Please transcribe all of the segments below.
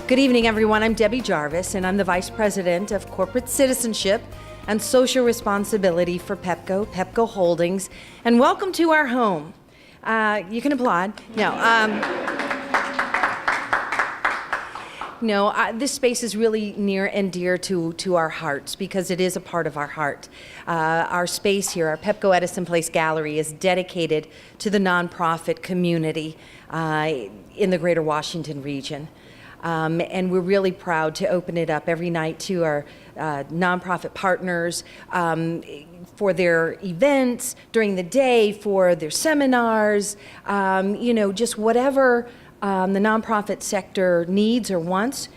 Good evening, everyone. I'm Debbie Jarvis, and I'm the Vice President of Corporate Citizenship and Social Responsibility for Pepco Holdings. And welcome to our home. You can applaud. This space is really near and dear to our hearts because it is a part of our heart. Our space here, our Pepco Edison Place Gallery, is dedicated to the nonprofit community in the greater Washington region. And we're really proud to open it up every night to our nonprofit partners for their events during the day, for their seminars, just whatever the nonprofit sector needs or wants.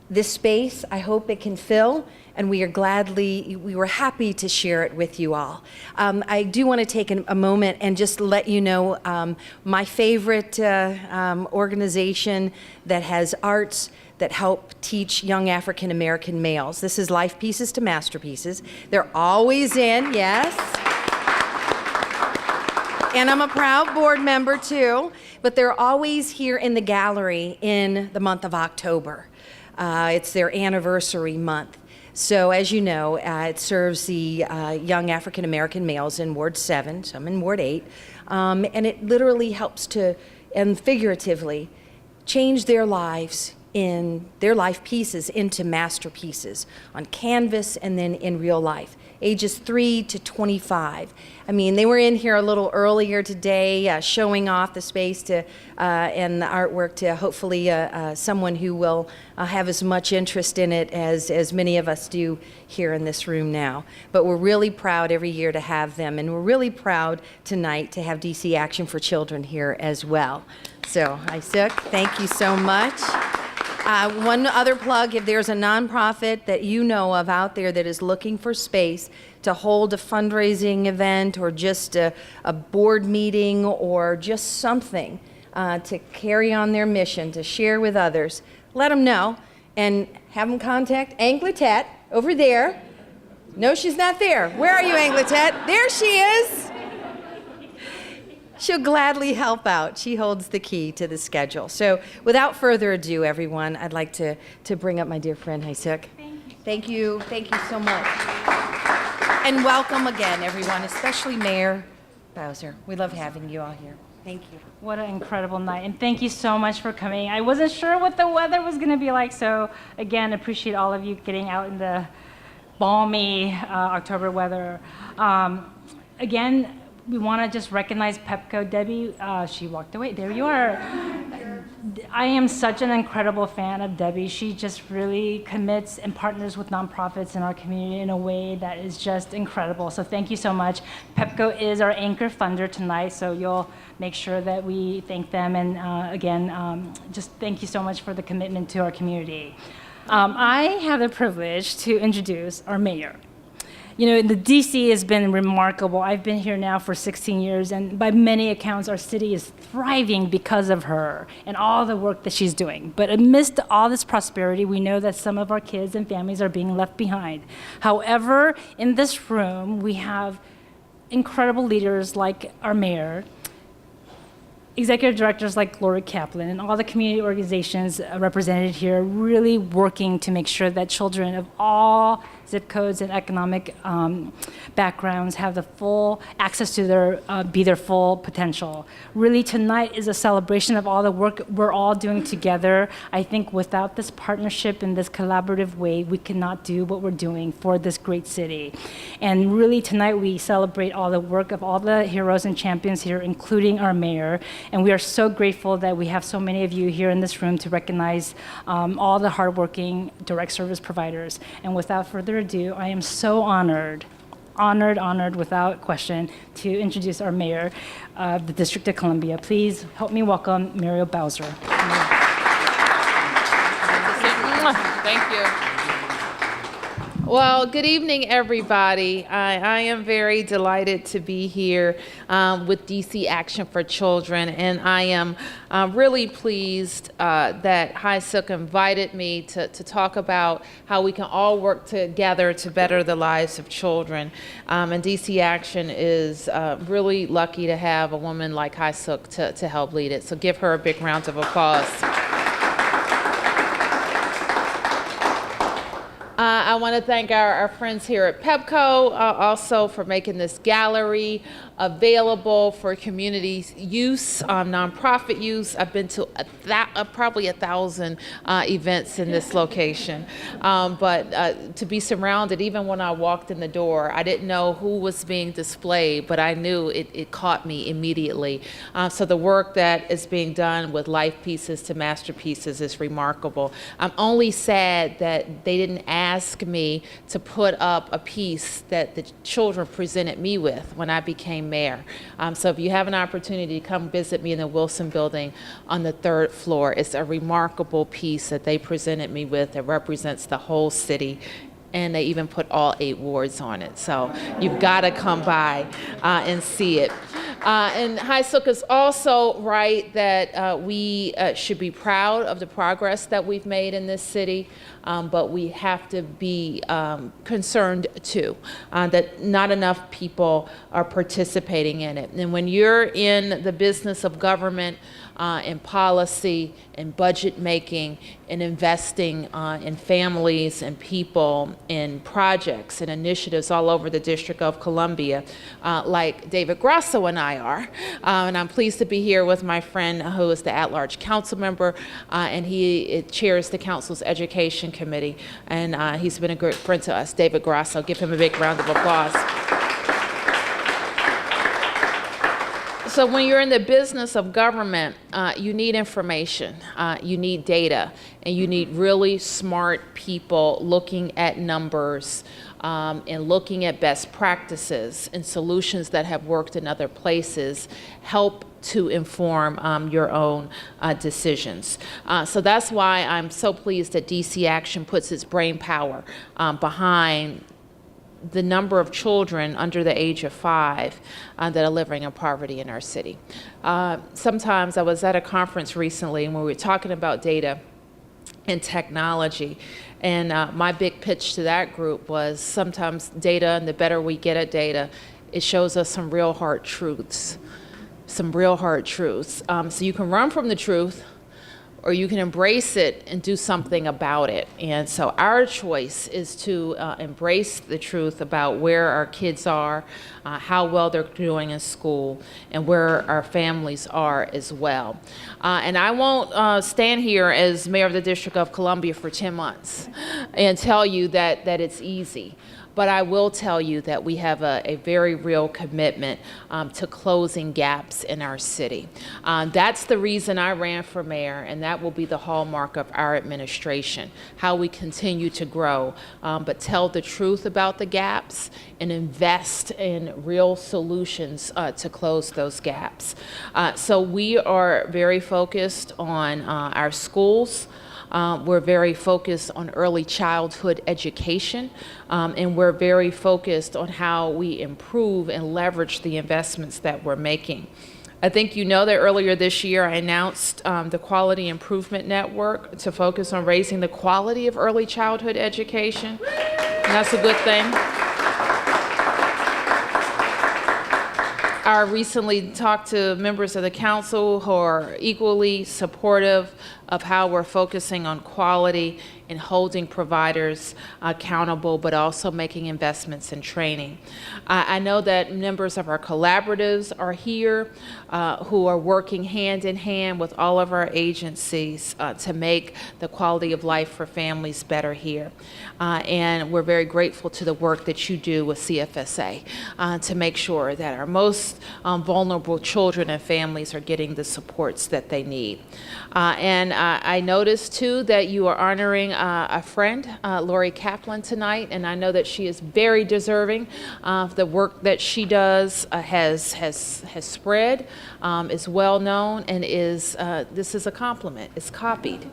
This space, I hope it can fill, and we were happy to share it with you all. I do want to take a moment and just let you know my favorite organization that has arts that help teach young African American males. This is Life Pieces to Masterpieces. They're always in, yes. And I'm a proud board member too, but they're always here in the gallery in the month of October. It's their anniversary month. So as you know, it serves the young African American males in Ward 7, some in Ward 8, and it literally helps to, and figuratively, change their lives in their life pieces into masterpieces on canvas and then in real life, ages 3 to 25. I mean, they were in here a little earlier today showing off the space to and the artwork to hopefully someone who will have as much interest in it as many of us do here in this room now. But we're really proud every year to have them, and we're really proud tonight to have DC Action for Children here as well. So, Isaac, thank you so much. One other plug, if there's a nonprofit that you know of out there that is looking for space to hold a fundraising event or just a board meeting or just something to carry on their mission, to share with others, let them know and have them contact Angletet over there. No, she's not there. Where are you, Angletet? There she is. She'll gladly help out. She holds the key to the schedule. So without further ado, everyone, I'd like to bring up my dear friend, Haisuk. Thank you so much. And welcome again, everyone, especially Mayor Bowser. We love having you all here. Thank you. What an incredible night, and thank you so much for coming. I wasn't sure what the weather was going to be like, so again, appreciate all of you getting out in the balmy October weather. Again, we want to just recognize Pepco. Debbie, she walked away. There you are. I am such an incredible fan of Debbie. She just really commits and partners with nonprofits in our community in a way that is just incredible. So thank you so much. Pepco is our anchor funder tonight, so you'll make sure that we thank them. And again, just thank you so much for the commitment to our community. I have the privilege to introduce our mayor. You know, the DC has been remarkable. I've been here now for 16 years, and by many accounts, our city is thriving because of her and all the work that she's doing. But amidst all this prosperity, we know that some of our kids and families are being left behind. However, in this room, we have incredible leaders like our mayor, executive directors like Gloria Kaplan, and all the community organizations represented here really working to make sure that children of all zip codes and economic backgrounds have the full access to their full potential. Really, tonight is a celebration of all the work we're all doing together. I think without this partnership in this collaborative way, we cannot do what we're doing for this great city. And really, tonight we celebrate all the work of all the heroes and champions here, including our mayor. And we are so grateful that we have so many of you here in this room to recognize all the hardworking direct service providers. And without further ado, I am so honored without question, to introduce our mayor of the District of Columbia. Please help me welcome Muriel Bowser. Thank you. Well, good evening, everybody. I am very delighted to be here with DC Action for Children, and I am really pleased that Haisuk invited me to talk about how we can all work together to better the lives of children. And DC Action is really lucky to have a woman like Haisuk to help lead it. So give her a big round of applause. want to thank our friends here at PepCo also for making this gallery available for community use, nonprofit use. I've been to probably 1,000 events in this location. But to be surrounded, even when I walked in the door, I didn't know who was being displayed, but I knew it caught me immediately. So the work that is being done with life pieces to masterpieces is remarkable. I'm only sad that they didn't ask me to put up a piece that the children presented me with when I became mayor. So if you have an opportunity to come visit me in the Wilson Building on the 3rd floor, it's a remarkable piece that they presented me with that represents the whole city. And they even put all 8 wards on it. So you've got to come by and see it. And Haisuk is also right that we should be proud of the progress that we've made in this city, but we have to be concerned too that not enough people are participating in it. And when you're in the business of government, in policy, in budget making, in investing in families and people, in projects and initiatives all over the District of Columbia, like David Grasso and I are. And I'm pleased to be here with my friend who is the at-large council member, and he chairs the council's education committee. And he's been a great friend to us, David Grasso. Give him a big round of applause. So when you're in the business of government, you need information, you need data, and you need really smart people looking at numbers and looking at best practices and solutions that have worked in other places help to inform your own decisions. So that's why I'm so pleased that DC Action puts its brain power behind the number of children under the age of 5 that are living in poverty in our city. Sometimes I was at a conference recently and we were talking about data and technology, and my big pitch to that group was sometimes data, and the better we get at data, it shows us some real hard truths, So you can run from the truth, or you can embrace it and do something about it. And so our choice is to embrace the truth about where our kids are, how well they're doing in school, and where our families are as well. And I won't stand here as mayor of the District of Columbia for 10 months and tell you that it's easy. But I will tell you that we have a very real commitment to closing gaps in our city. That's the reason I ran for mayor, and that will be the hallmark of our administration, how we continue to grow, but tell the truth about the gaps and invest in real solutions to close those gaps. So we are very focused on our schools. We're very focused on early childhood education, and we're very focused on how we improve and leverage the investments that we're making. I think you know that earlier this year I announced the Quality Improvement Network to focus on raising the quality of early childhood education, and that's a good thing. I recently talked to members of the council who are equally supportive of how we're focusing on quality and holding providers accountable, but also making investments in training. I know that members of our collaboratives are here who are working hand in hand with all of our agencies to make the quality of life for families better here. And we're very grateful to the work that you do with CFSA to make sure that our most vulnerable children and families are getting the supports that they need. And I noticed too that you are honoring a friend, Lori Kaplan, tonight, and I know that she is very deserving of the work that she does, has spread, is well known, and this is a compliment. It's copied,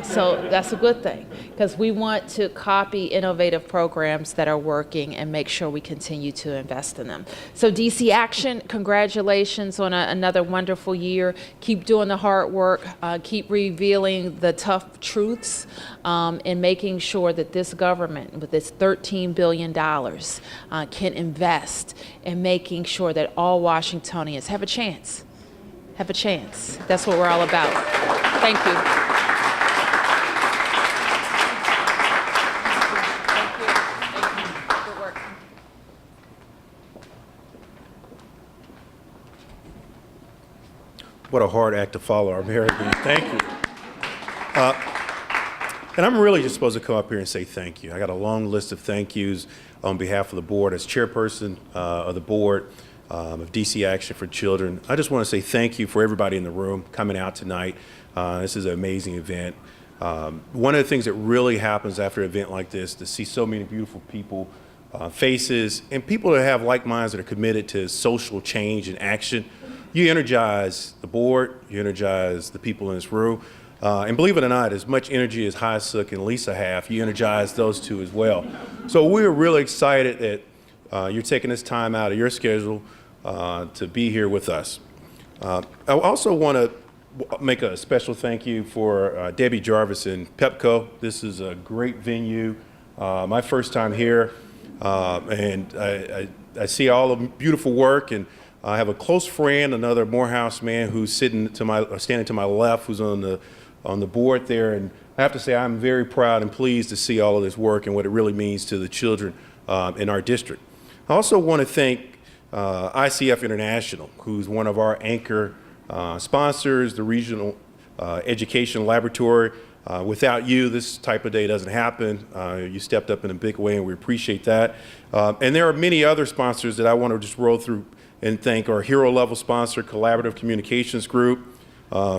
so that's a good thing because we want to copy innovative programs that are working and make sure we continue to invest in them. So DC Action, congratulations on another wonderful year. Keep doing the hard work. Keep revealing the tough truths and making sure that this government, with its $13 billion, can invest in making sure that all Washingtonians have a chance. Have a chance. That's what we're all about. Thank you. What a hard act to follow, our Mary Lee. Thank you. And I'm really just supposed to come up here and say thank you. I got a long list of thank yous on behalf of the board. As chairperson of the board of DC Action for Children, I just want to say thank you for everybody in the room coming out tonight. This is an amazing event. One of the things that really happens after an event like this, to see so many beautiful people, faces, and people that have like minds that are committed to social change and action. You energize the board, you energize the people in this room. And believe it or not, as much energy as Hyasuk and Lisa have, you energize those two as well. So we're really excited that you're taking this time out of your schedule to be here with us. I also want to make a special thank you for Debbie Jarvis and Pepco. This is a great venue. My first time here, and I see all the beautiful work, and I have a close friend, another Morehouse man, who's standing to my left, who's on the board there, and I have to say I'm very proud and pleased to see all of this work and what it really means to the children in our district. I also want to thank ICF International, who's one of our anchor sponsors, the Regional Education Laboratory. Without you, this type of day doesn't happen. You stepped up in a big way, and we appreciate that. And there are many other sponsors that I want to just roll through and thank. Our hero level sponsor, Collaborative Communications Group,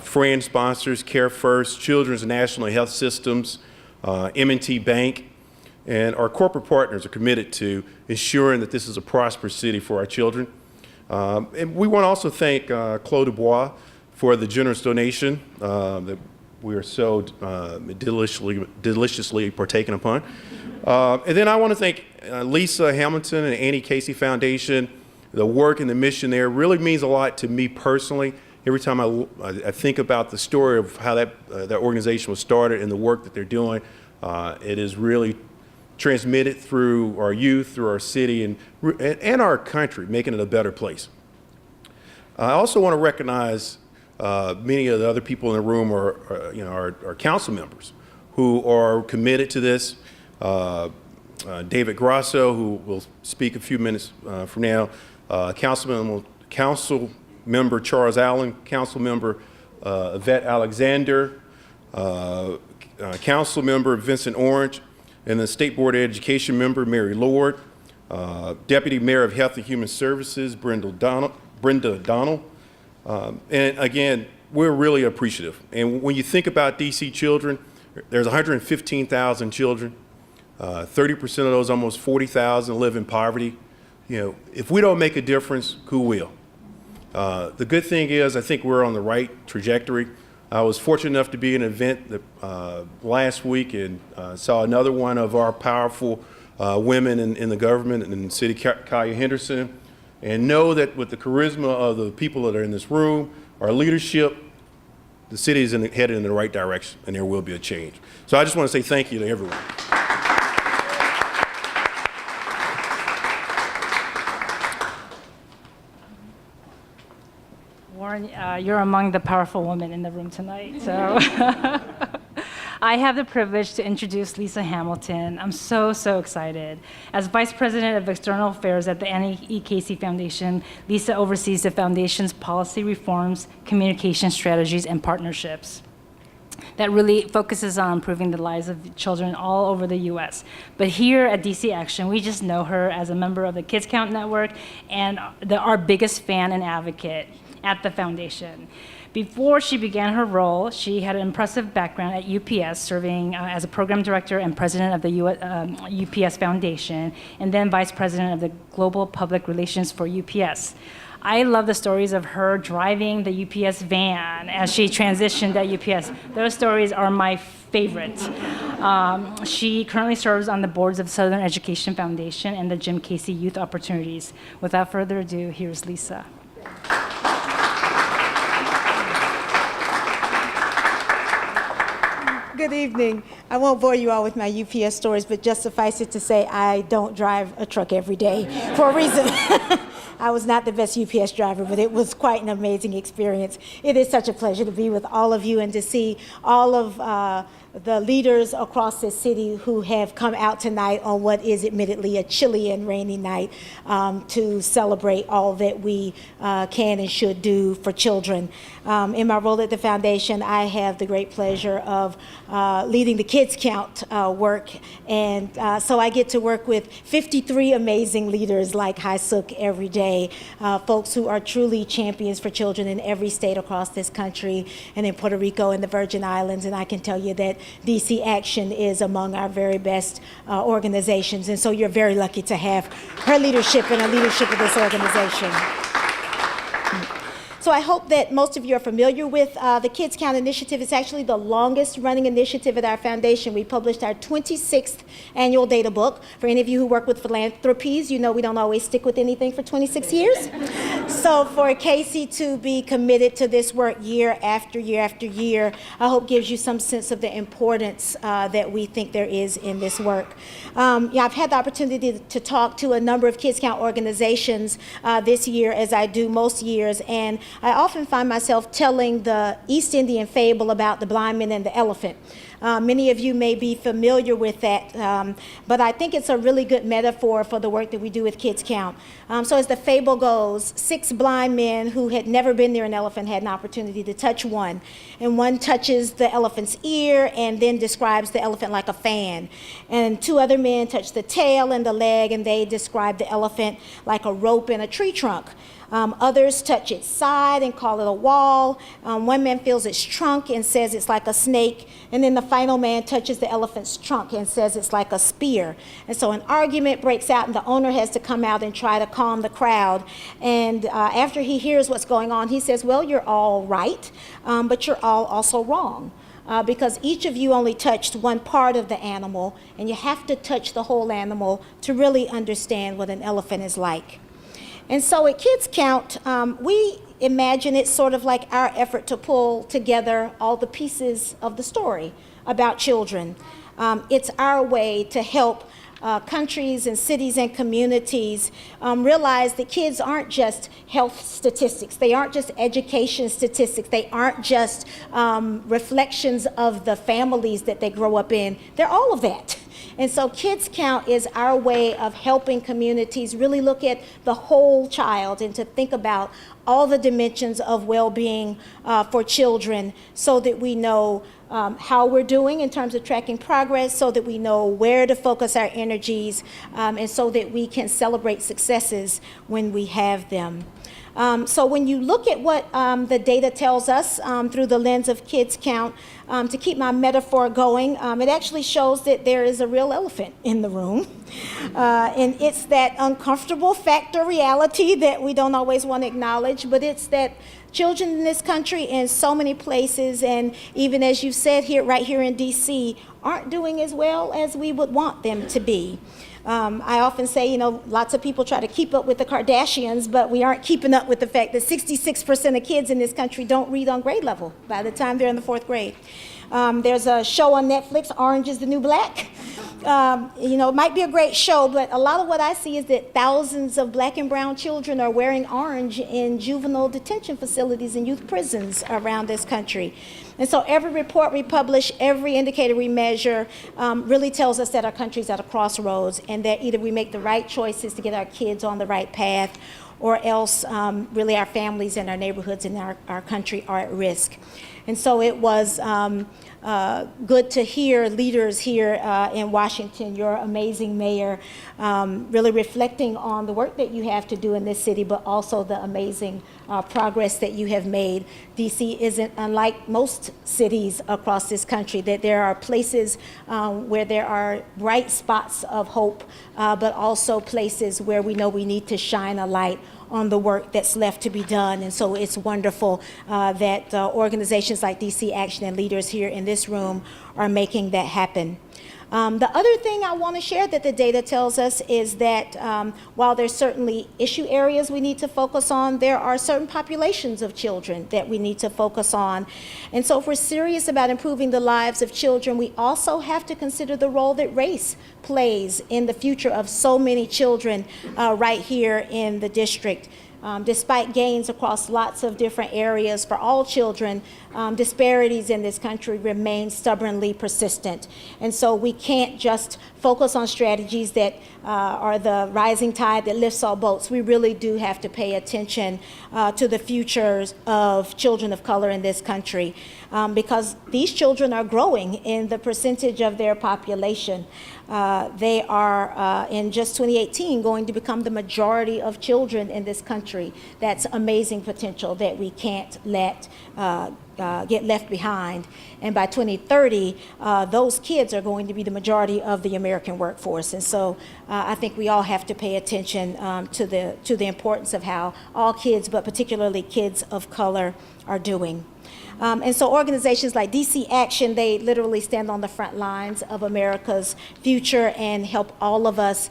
friend sponsors, Care First, Children's National Health Systems, M&T Bank, and our corporate partners are committed to ensuring that this is a prosperous city for our children. And we want to also thank Claude Dubois for the generous donation that we are so deliciously partaken upon. And then I want to thank Lisa Hamilton and Annie Casey Foundation. The work and the mission there really means a lot to me personally. Every time I think about the story of how that organization was started and the work that they're doing, it is really transmitted through our youth, through our city, and our country, making it a better place. I also want to recognize many of the other people in the room are council members who are committed to this. David Grasso, who will speak a few minutes from now, Council Member Charles Allen, Council Member Yvette Alexander, Council Member Vincent Orange, and the State Board of Education member Mary Lord, Deputy Mayor of Health and Human Services Brenda Donald. And again, we're really appreciative. And when you think about DC children, there's 115,000 children. 30% of those, almost 40,000, live in poverty. If we don't make a difference, who will? The good thing is, I think we're on the right trajectory. I was fortunate enough to be at an event last week and saw another one of our powerful women in the government and in the city, Kaya Henderson, and know that with the charisma of the people that are in this room, our leadership, the city is headed in the right direction, and there will be a change. So I just want to say thank you to everyone. Warren, you're among the powerful women in the room tonight, so I have the privilege to introduce Lisa Hamilton. I'm so excited. As Vice President of External Affairs at the Annie E. Casey Foundation, Lisa oversees the foundation's policy reforms, communication strategies, and partnerships that really focuses on improving the lives of children all over the U.S. But here at DC Action, we just know her as a member of the Kids Count Network and our biggest fan and advocate at the foundation. Before she began her role, she had an impressive background at UPS, serving as a program director and president of the UPS Foundation, and then vice president of the Global Public Relations for UPS. I love the stories of her driving the UPS van as she transitioned at UPS. Those stories are my favorite. She currently serves on the boards of Southern Education Foundation and the Jim Casey Youth Opportunities. Without further ado, here's Lisa. Good evening. I won't bore you all with my UPS stories, but just suffice it to say I don't drive a truck every day for a reason. I was not the best UPS driver, but it was quite an amazing experience. It is such a pleasure to be with all of you and to see all of the leaders across the city who have come out tonight on what is admittedly a chilly and rainy night to celebrate all that we can and should do for children. In my role at the foundation, I have the great pleasure of leading the Kids Count work, and so I get to work with 53 amazing leaders like Haisuk every day, folks who are truly champions for children in every state across this country and in Puerto Rico and the Virgin Islands, and I can tell you that DC Action is among our very best organizations, and so you're very lucky to have her leadership and the leadership of this organization. So I hope that most of you are familiar with the Kids Count initiative. It's actually the longest running initiative at our foundation. We published our 26th annual data book. For any of you who work with philanthropies, you know we don't always stick with anything for 26 years. So for Casey to be committed to this work year after year after year, I hope gives you some sense of the importance that we think there is in this work. I've had the opportunity to talk to a number of Kids Count organizations this year, as I do most years, and I often find myself telling the East Indian fable about the blind man and the elephant. Many of you may be familiar with that, but I think it's a really good metaphor for the work that we do with Kids Count. So as the fable goes, 6 blind men who had never been near an elephant had an opportunity to touch one. And one touches the elephant's ear and then describes the elephant like a fan. And 2 other men touch the tail and the leg, and they describe the elephant like a rope in a tree trunk. Others touch its side and call it a wall. One man feels its trunk and says it's like a snake. And then the final man touches the elephant's trunk and says it's like a spear. And so an argument breaks out, and the owner has to come out and try to calm the crowd. And after he hears what's going on, he says, well, you're all right, but you're all also wrong. Because each of you only touched one part of the animal, and you have to touch the whole animal to really understand what an elephant is like. And so at Kids Count, we imagine it's sort of like our effort to pull together all the pieces of the story about children. It's our way to help countries and cities and communities realize that kids aren't just health statistics. They aren't just education statistics. They aren't just reflections of the families that they grow up in. They're all of that. And so Kids Count is our way of helping communities really look at the whole child and to think about all the dimensions of well-being for children, so that we know how we're doing in terms of tracking progress, so that we know where to focus our energies, and so that we can celebrate successes when we have them. So when you look at what the data tells us through the lens of Kids Count, to keep my metaphor going, it actually shows that there is a real elephant in the room. And it's that uncomfortable factor reality that we don't always want to acknowledge, but it's that children in this country in so many places, and even as you said here, right here in DC, aren't doing as well as we would want them to be. I often say, lots of people try to keep up with the Kardashians, but we aren't keeping up with the fact that 66% of kids in this country don't read on grade level by the time they're in the 4th grade. There's a show on Netflix, Orange is the New Black. It might be a great show, but a lot of what I see is that thousands of black and brown children are wearing orange in juvenile detention facilities and youth prisons around this country. And so every report we publish, every indicator we measure really tells us that our country's at a crossroads, and that either we make the right choices to get our kids on the right path, or else really our families and our neighborhoods and our country are at risk. And so it was good to hear leaders here in Washington, your amazing mayor, really reflecting on the work that you have to do in this city, but also the amazing progress that you have made. DC isn't unlike most cities across this country, that there are places where there are bright spots of hope, but also places where we know we need to shine a light on the work that's left to be done. And so it's wonderful that organizations like DC Action and leaders here in this room are making that happen. The other thing I want to share that the data tells us is that while there's certainly issue areas we need to focus on, there are certain populations of children that we need to focus on. And so if we're serious about improving the lives of children, we also have to consider the role that race plays in the future of so many children right here in the district. Despite gains across lots of different areas for all children, disparities in this country remain stubbornly persistent. And so we can't just focus on strategies that are the rising tide that lifts all boats. We really do have to pay attention to the futures of children of color in this country, because these children are growing in the percentage of their population. They are, in just 2018, going to become the majority of children in this country. That's amazing potential that we can't let get left behind. And by 2030, those kids are going to be the majority of the American workforce. And so I think we all have to pay attention to the importance of how all kids, but particularly kids of color, are doing. And so organizations like DC Action, they literally stand on the front lines of America's future and help all of us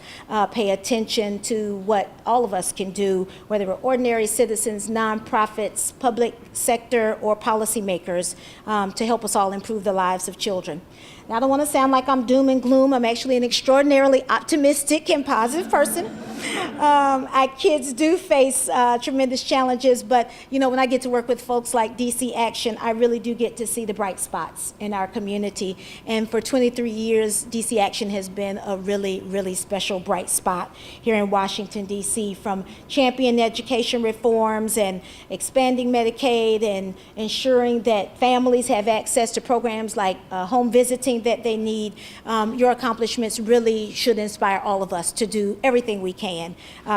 pay attention to what all of us can do, whether we're ordinary citizens, nonprofits, public sector, or policymakers, to help us all improve the lives of children. Now, I don't want to sound like I'm doom and gloom. I'm actually an extraordinarily optimistic and positive person. Our kids do face tremendous challenges, but when I get to work with folks like DC Action, I really do get to see the bright spots in our community. And for 23 years, DC Action has been a really, really special bright spot here in Washington, D.C., from championing education reforms and expanding Medicaid and ensuring that families have access to programs like home visiting that they need. Your accomplishments really should inspire all of us to do everything we can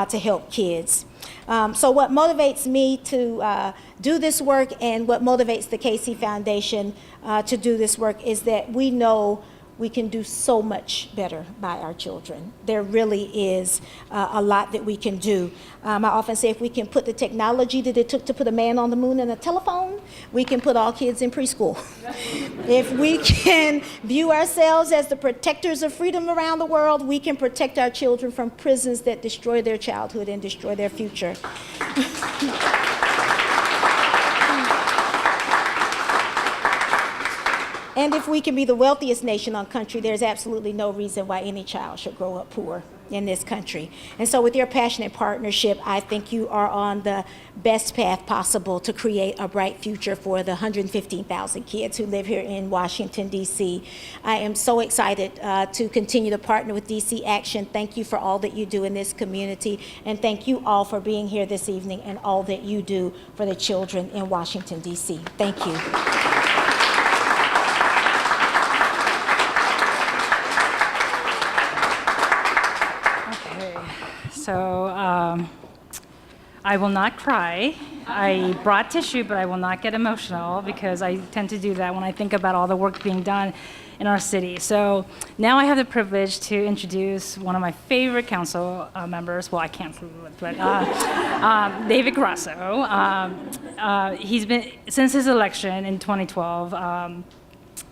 to help kids. So what motivates me to do this work, and what motivates the Casey Foundation to do this work, is that we know we can do so much better by our children. There really is a lot that we can do. I often say, if we can put the technology that it took to put a man on the moon in a telephone, we can put all kids in preschool. If we can view ourselves as the protectors of freedom around the world, we can protect our children from prisons that destroy their childhood and destroy their future. And if we can be the wealthiest nation on country, there's absolutely no reason why any child should grow up poor in this country. And so with your passionate partnership, I think you are on the best path possible to create a bright future for the 115,000 kids who live here in Washington, D.C. I am so excited to continue to partner with DC Action. Thank you for all that you do in this community, and thank you all for being here this evening and all that you do for the children in Washington, D.C. Thank you. So I will not cry. I brought tissue, but I will not get emotional, because I tend to do that when I think about all the work being done in our city. So now I have the privilege to introduce one of my favorite council members. Well, I can't prove it, but David Grasso. He's been, since his election in 2012,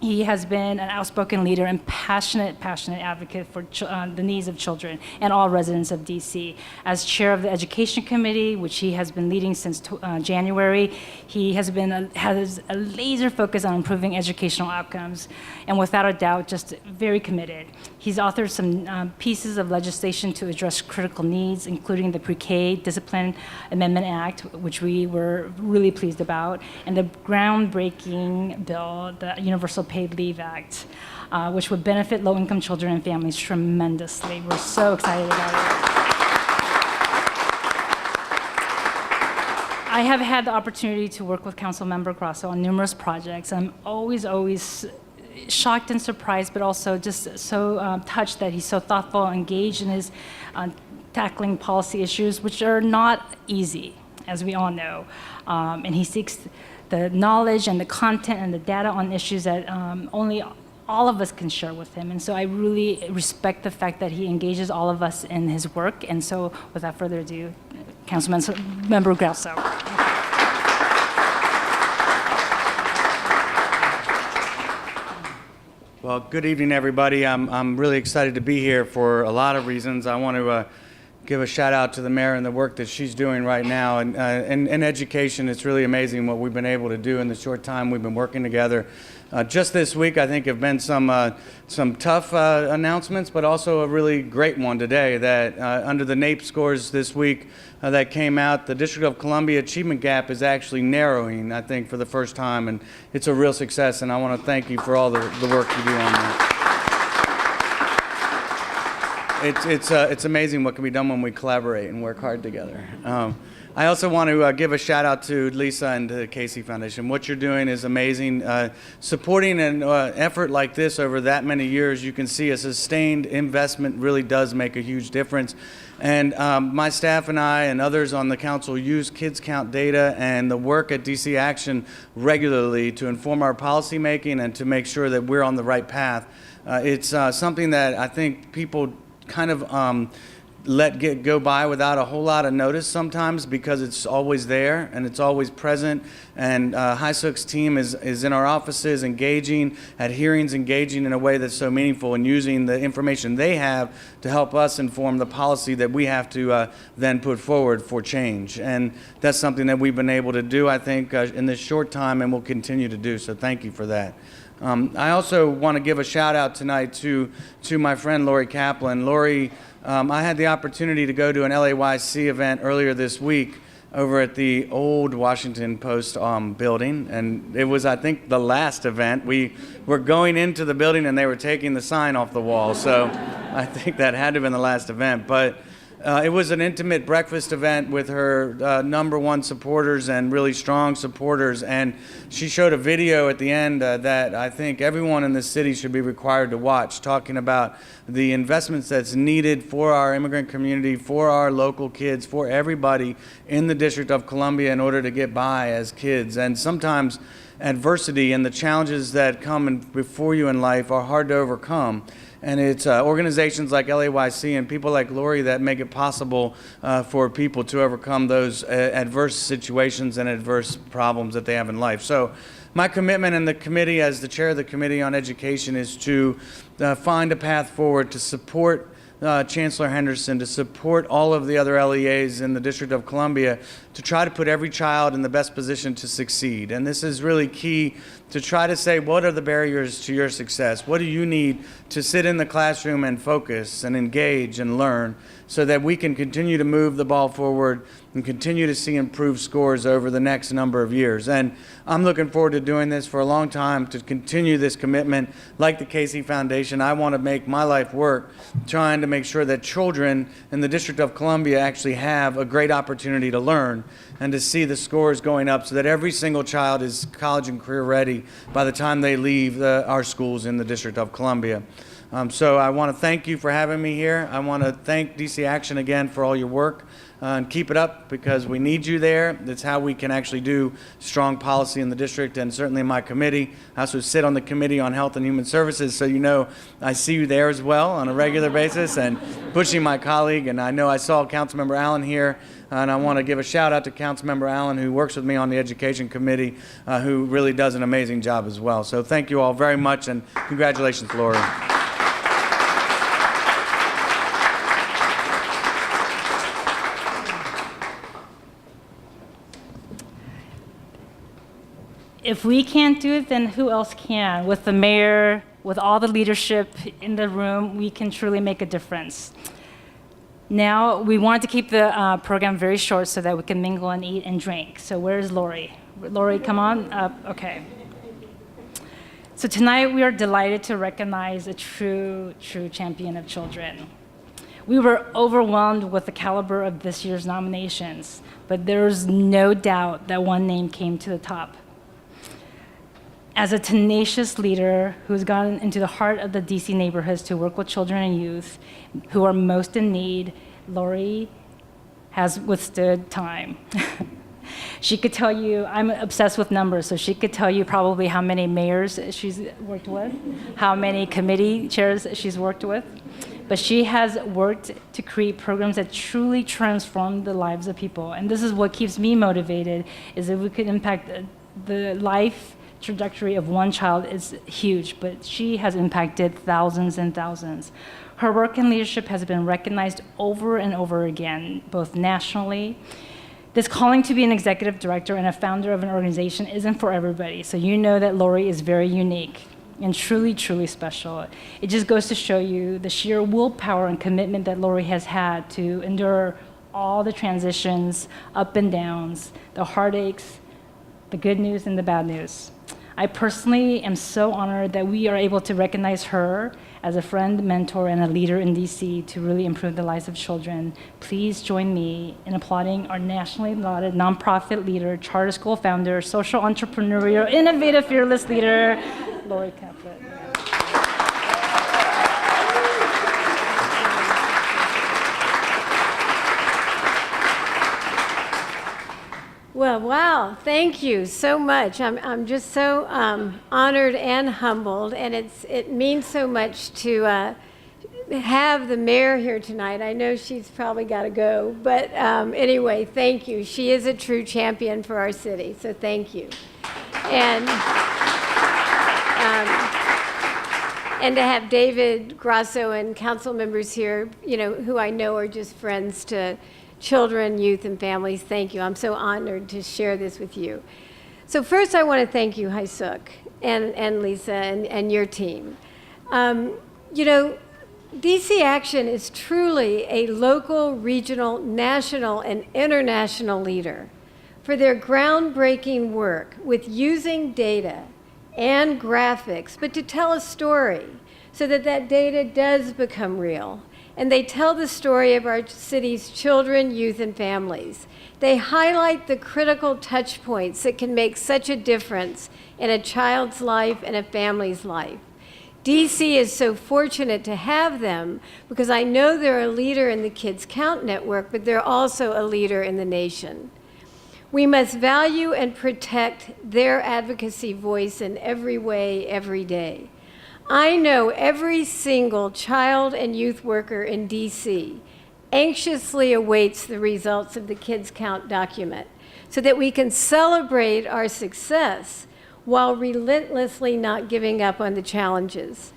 he has been an outspoken leader and passionate advocate for the needs of children and all residents of DC. As chair of the Education Committee, which he has been leading since January, he has a laser focus on improving educational outcomes, and without a doubt, just very committed. He's authored some pieces of legislation to address critical needs, including the Pre-K Discipline Amendment Act, which we were really pleased about, and the groundbreaking bill, the Universal Paid Leave Act, which would benefit low-income children and families tremendously. We're so excited about it. I have had the opportunity to work with Councilmember Grasso on numerous projects. I'm always shocked and surprised, but also just so touched that he's so thoughtful and engaged in his tackling policy issues, which are not easy, as we all know. And he seeks the knowledge and the content and the data on issues that only all of us can share with him. And so I really respect the fact that he engages all of us in his work. And so without further ado, Councilmember Grasso. Well, good evening, everybody. I'm really excited to be here for a lot of reasons. I want to give a shout out to the mayor and the work that she's doing right now. And in education, it's really amazing what we've been able to do in the short time we've been working together. Just this week, I think, have been some tough announcements, but also a really great one today that under the NAEP scores this week that came out, the District of Columbia achievement gap is actually narrowing, I think, for the first time, and it's a real success, and I want to thank you for all the work you do on that. It's amazing what can be done when we collaborate and work hard together. I also want to give a shout out to Lisa and the Casey Foundation. What you're doing is amazing. Supporting an effort like this over that many years, you can see a sustained investment really does make a huge difference. And my staff and I and others on the council use Kids Count data and the work at DC Action regularly to inform our policymaking and to make sure that we're on the right path. It's something that I think people kind of let go by without a whole lot of notice sometimes because it's always there and it's always present. And HiSook's team is in our offices engaging, at hearings engaging in a way that's so meaningful and using the information they have to help us inform the policy that we have to then put forward for change. And that's something that we've been able to do, I think, in this short time and will continue to do. So thank you for that. I also want to give a shout out tonight to my friend Lori Kaplan. Lori, I had the opportunity to go to an LAYC event earlier this week over at the old Washington Post building, and it was, I think, the last event. We were going into the building and they were taking the sign off the wall, so I think that had to have been the last event. But it was an intimate breakfast event with her #1 supporters and really strong supporters, and she showed a video at the end that I think everyone in this city should be required to watch, talking about the investments that's needed for our immigrant community, for our local kids, for everybody in the District of Columbia in order to get by as kids. And sometimes adversity and the challenges that come before you in life are hard to overcome. And it's organizations like LAYC and people like Lori that make it possible for people to overcome those adverse situations and adverse problems that they have in life. So my commitment in the committee as the chair of the Committee on Education is to find a path forward to support Chancellor Henderson, to support all of the other LEAs in the District of Columbia, to try to put every child in the best position to succeed. And this is really key to try to say, what are the barriers to your success? What do you need to sit in the classroom and focus and engage and learn so that we can continue to move the ball forward and continue to see improved scores over the next number of years. And I'm looking forward to doing this for a long time, to continue this commitment. Like the Casey Foundation, I want to make my life work trying to make sure that children in the District of Columbia actually have a great opportunity to learn and to see the scores going up so that every single child is college and career ready by the time they leave our schools in the District of Columbia. So I want to thank you for having me here. I want to thank DC Action again for all your work. And keep it up because we need you there. That's how we can actually do strong policy in the district and certainly in my committee. I also sit on the Committee on Health and Human Services, so you know I see you there as well on a regular basis and pushing my colleague. And I know I saw Councilmember Allen here, and I want to give a shout out to Councilmember Allen, who works with me on the Education Committee, who really does an amazing job as well. So thank you all very much, and congratulations, Lori. If we can't do it, then who else can? With the mayor, with all the leadership in the room, we can truly make a difference. Now, we wanted to keep the program very short so that we can mingle and eat and drink. So where's Lori? Lori, come on up. Okay. So tonight, we are delighted to recognize a true champion of children. We were overwhelmed with the caliber of this year's nominations, but there's no doubt that one name came to the top. As a tenacious leader who's gotten into the heart of the DC neighborhoods to work with children and youth who are most in need, Lori has withstood time. She could tell you, I'm obsessed with numbers, so she could tell you probably how many mayors she's worked with, how many committee chairs she's worked with. But she has worked to create programs that truly transform the lives of people. And this is what keeps me motivated, is that we could impact the life trajectory of one child is huge, but she has impacted thousands and thousands. Her work and leadership has been recognized over and over again, both nationally. This calling to be an executive director and a founder of an organization isn't for everybody, so you know that Lori is very unique and truly, truly special. It just goes to show you the sheer willpower and commitment that Lori has had to endure all the transitions, up and downs, the heartaches, the good news and the bad news. I personally am so honored that we are able to recognize her as a friend, mentor, and a leader in DC to really improve the lives of children. Please join me in applauding our nationally lauded nonprofit leader, charter school founder, social entrepreneurial, innovative, fearless leader, Lori Caplet. Well, wow, thank you so much. I'm just so honored and humbled, and it means so much to have the mayor here tonight. I know she's probably got to go, but anyway, thank you. She is a true champion for our city, so thank you. And to have David Grasso and council members here, you know, who I know are just friends to children, youth, and families, thank you. I'm so honored to share this with you. So first, I want to thank you, Haisuk, and Lisa, and your team. You know, DC Action is truly a local, regional, national, and international leader for their groundbreaking work with using data and graphics, but to tell a story so that that data does become real. And they tell the story of our city's children, youth, and families. They highlight the critical touch points that can make such a difference in a child's life and a family's life. DC is so fortunate to have them because I know they're a leader in the Kids Count Network, but they're also a leader in the nation. We must value and protect their advocacy voice in every way, every day. I know every single child and youth worker in DC anxiously awaits the results of the Kids Count document so that we can celebrate our success while relentlessly not giving up on the challenges.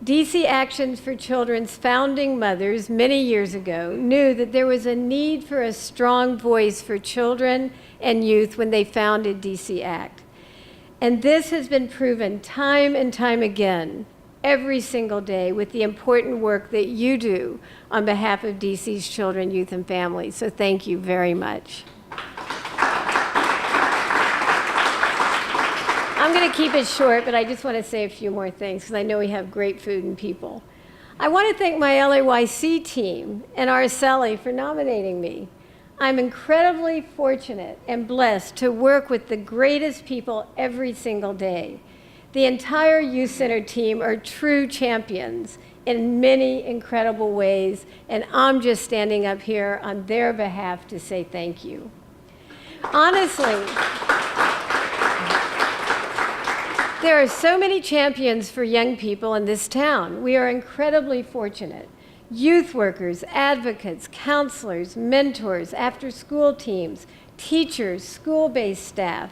DC Actions for Children's founding mothers many years ago knew that there was a need for a strong voice for children and youth when they founded DC Act. And this has been proven time and time again, every single day, with the important work that you do on behalf of DC's children, youth, and families. So thank you very much. I'm going to keep it short, but I just want to say a few more things because I know we have great food and people. I want to thank my LAYC team and Araceli for nominating me. I'm incredibly fortunate and blessed to work with the greatest people every single day. The entire Youth Center team are true champions in many incredible ways, and I'm just standing up here on their behalf to say thank you. Honestly, there are so many champions for young people in this town. We are incredibly fortunate. Youth workers, advocates, counselors, mentors, after-school teams, teachers, school-based staff.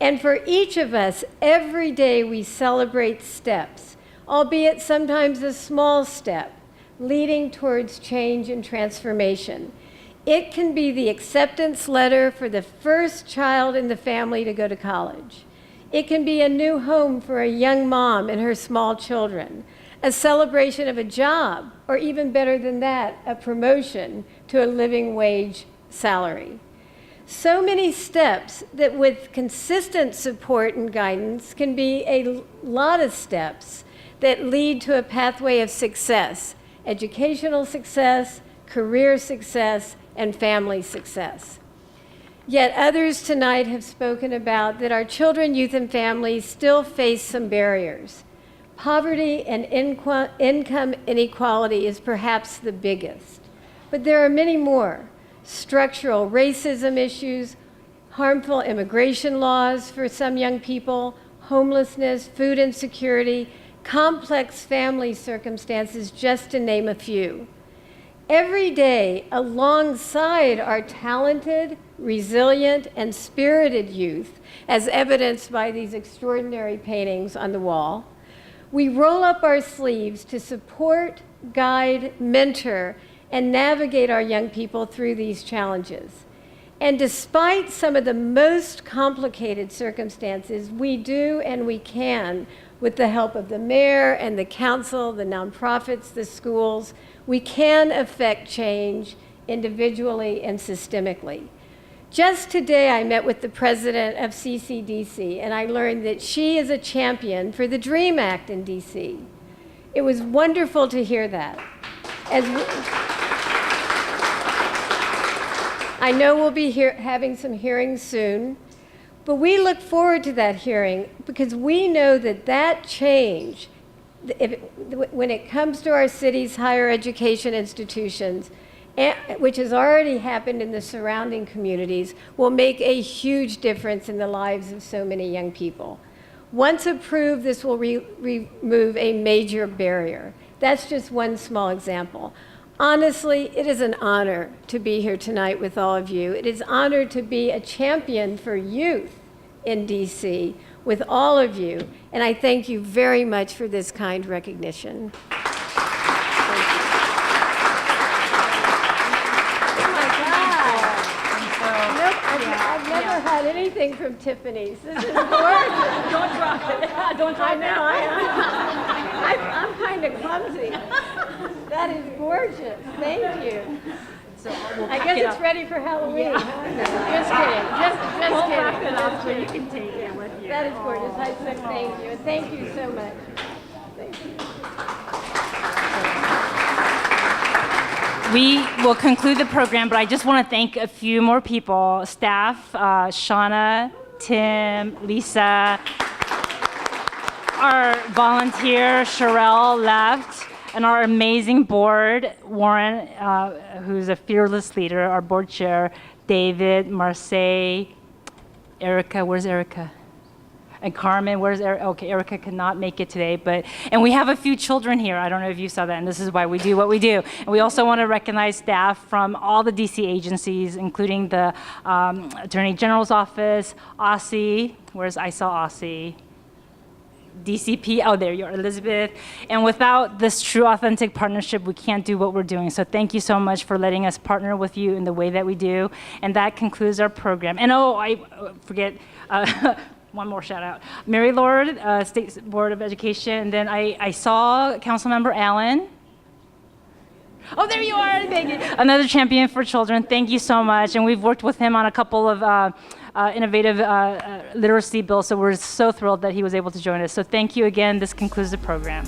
And for each of us, every day we celebrate steps, albeit sometimes a small step, leading towards change and transformation. It can be the acceptance letter for the first child in the family to go to college. It can be a new home for a young mom and her small children, a celebration of a job, or even better than that, a promotion to a living wage salary. So many steps that with consistent support and guidance can be a lot of steps that lead to a pathway of success, educational success, career success, and family success. Yet others tonight have spoken about that our children, youth, and families still face some barriers. Poverty and income inequality is perhaps the biggest, but there are many more. Structural racism issues, harmful immigration laws for some young people, homelessness, food insecurity, complex family circumstances, just to name a few. Every day, alongside our talented, resilient, and spirited youth, as evidenced by these extraordinary paintings on the wall, we roll up our sleeves to support, guide, mentor, and navigate our young people through these challenges. And despite some of the most complicated circumstances, we do and we can, with the help of the mayor and the council, the nonprofits, the schools, we can affect change individually and systemically. Just today, I met with the president of CCDC, and I learned that she is a champion for the DREAM Act in DC. It was wonderful to hear that. I know we'll be having some hearings soon, but we look forward to that hearing because we know that that change, when it comes to our city's higher education institutions, which has already happened in the surrounding communities, will make a huge difference in the lives of so many young people. Once approved, this will remove a major barrier. That's just one small example. Honestly, it is an honor to be here tonight with all of you. It is an honor to be a champion for youth in DC with all of you, and I thank you very much for this kind recognition. I've never had anything from Tiffany's. This is gorgeous. Don't drop it. Don't drop it. I'm kind of clumsy. That is gorgeous. Thank you. So we'll I guess it's ready for Halloween. Huh? Just kidding. Just we'll kidding. wrap it up Just so you kidding. can take it with you. That is gorgeous. I said thank you. And thank you so much. Thank you. We will conclude the program, but I just want to thank a few more people, staff, Shauna, Tim, Lisa, our volunteer, Sherelle left, and our amazing board, Warren, who's a fearless leader, our board chair, David, Marseille, Erica, where's Erica? And Carmen, where's Erica? Okay, Erica could not make it today, and we have a few children here. I don't know if you saw that, and this is why we do what we do. And we also want to recognize staff from all the DC agencies, including the Attorney General's office, OSSI, I saw OSSI, DCP, oh, there you are, Elizabeth. And without this true, authentic partnership, we can't do what we're doing. So thank you so much for letting us partner with you in the way that we do. And that concludes our program. And I forget, one more shout out. Mary Lord, State Board of Education. And then I saw Councilmember Allen. Oh, there you are. Thank you. Another champion for children. Thank you so much. And we've worked with him on a couple of innovative literacy bills. So we're so thrilled that he was able to join us. So thank you again. This concludes the program.